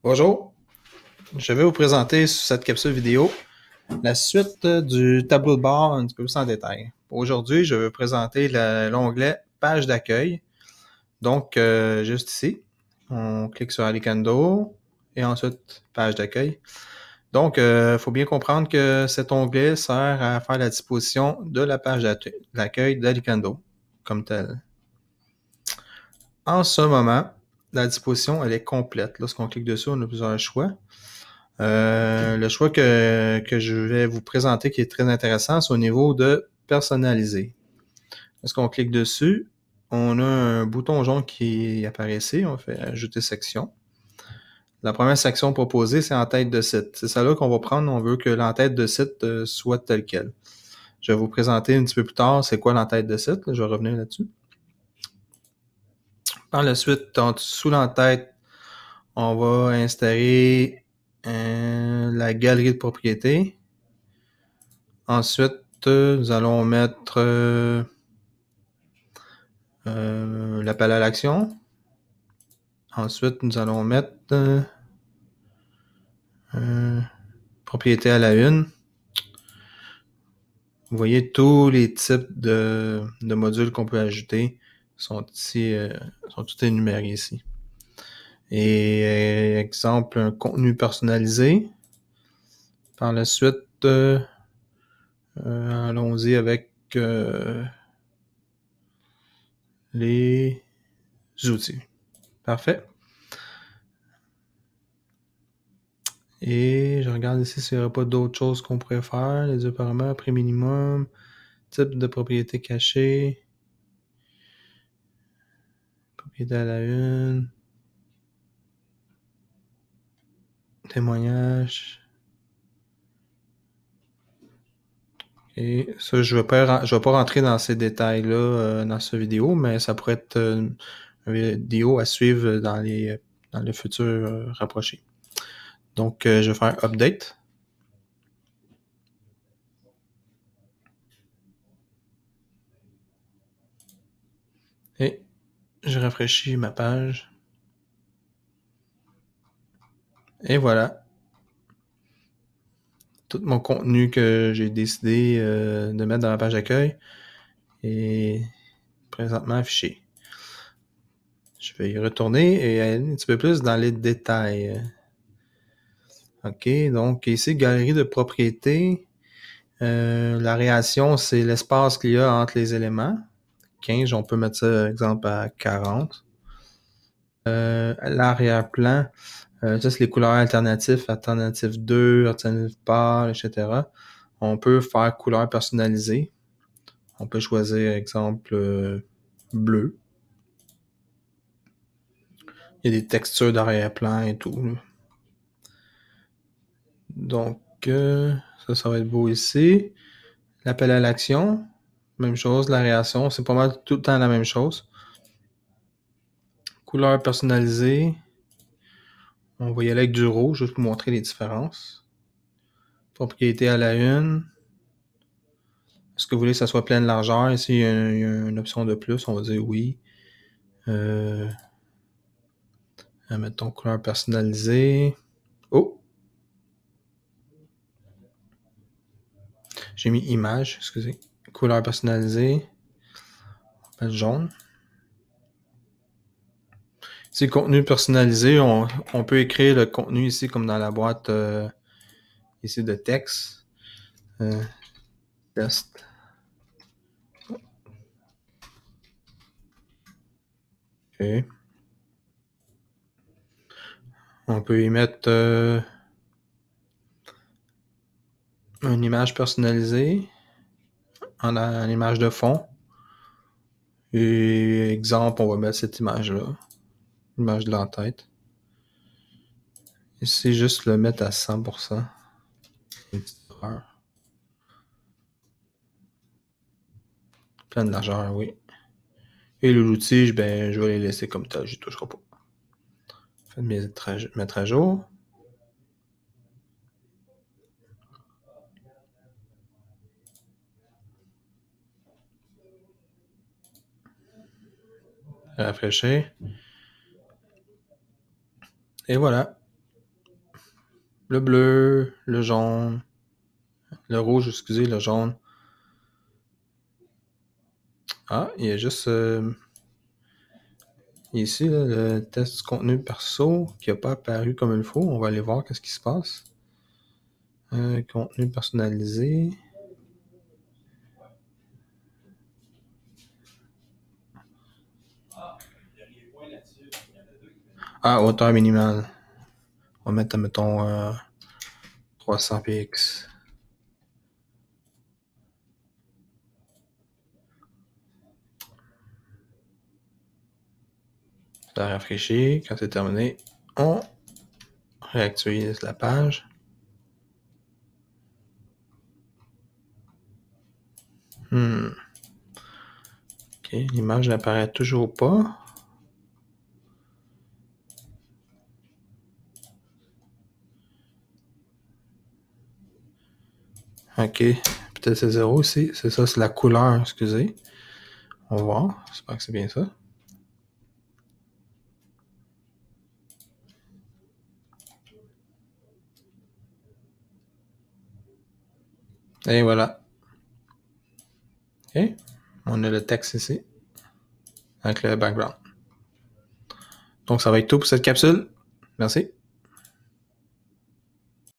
Bonjour, je vais vous présenter sur cette capsule vidéo la suite du tableau de bord un petit peu plus en détail. Aujourd'hui, je vais vous présenter l'onglet Page d'accueil. Donc, juste ici, on clique sur Alicando et ensuite Page d'accueil. Donc, il faut bien comprendre que cet onglet sert à faire la disposition de la page d'accueil d'Alicando comme telle. En ce moment, la disposition elle est complète. Lorsqu'on clique dessus, on a plusieurs choix. Le choix que je vais vous présenter qui est très intéressant, c'est au niveau de personnaliser. Lorsqu'on clique dessus, on a un bouton jaune qui apparaît ici. On fait ajouter section. La première section proposée, c'est en tête de site. C'est celle-là qu'on va prendre. On veut que l'entête de site soit telle quelle. Je vais vous présenter un petit peu plus tard c'est quoi l'entête de site. Là, je vais revenir là-dessus. Par la suite, sous l'entête, on va installer la galerie de propriété. Ensuite, nous allons mettre l'appel à l'action. Ensuite, nous allons mettre propriété à la une. Vous voyez tous les types de modules qu'on peut ajouter sont ici, sont tous énumérés ici. Et exemple, un contenu personnalisé. Par la suite, allons-y avec les outils. Parfait. Et je regarde ici s'il n'y aurait pas d'autres choses qu'on pourrait faire. Les deux paramètres, prix minimum, type de propriété cachée, propriété à la une, témoignage. Et ça, je vais pas rentrer dans ces détails-là dans cette vidéo, mais ça pourrait être une vidéo à suivre dans le futur rapproché. Donc, je vais faire Update. Et je rafraîchis ma page. Et voilà. Tout mon contenu que j'ai décidé de mettre dans la page d'accueil est présentement affiché. Je vais y retourner et aller un petit peu plus dans les détails. OK, donc ici, galerie de propriété. L'aréation, c'est l'espace qu'il y a entre les éléments. 15, on peut mettre ça, exemple, à 40. L'arrière-plan, ça, c'est les couleurs alternatives, alternative 2, alternative pâle, etc. On peut faire couleur personnalisée. On peut choisir, exemple, bleu. Il y a des textures d'arrière-plan et tout. Donc, ça va être beau ici. L'appel à l'action, même chose. La réaction, c'est pas mal tout le temps la même chose. Couleur personnalisée. On va y aller avec du rouge, juste pour montrer les différences. Propriété à la une. Est-ce que vous voulez que ça soit pleine largeur? Ici, il y a une option de plus. On va dire oui. Mettons couleur personnalisée. Oh! J'ai mis image, excusez. Couleur personnalisée. Jaune. Ici, contenu personnalisé. On peut écrire le contenu ici comme dans la boîte ici de texte. Test. OK. On peut y mettre une image personnalisée en image de fond. Et exemple, on va mettre cette image-là. Image de l'entête. Ici, juste le mettre à 100%. Une petite erreur. Pleine largeur, oui. Et l'outil, ben, je vais les laisser comme tel, j'y toucherai pas. Faites mettre à jour. Rafraîchir. Et voilà. le bleu, le jaune, le rouge, excusez, le jaune. Ah, il y a juste ici là, le test du contenu perso qui n'a pas apparu comme il faut. On va aller voir qu'est-ce qui se passe. Contenu personnalisé. Ah, hauteur minimale. On va mettre, mettons, 300 px. Ça rafraîchit. Quand c'est terminé, on réactualise la page. OK, l'image n'apparaît toujours pas. OK, peut-être c'est 0 ici. C'est ça, c'est la couleur, excusez. On va voir. J'espère que c'est bien ça. Et voilà. OK. On a le texte ici. Avec le background. Donc, ça va être tout pour cette capsule. Merci.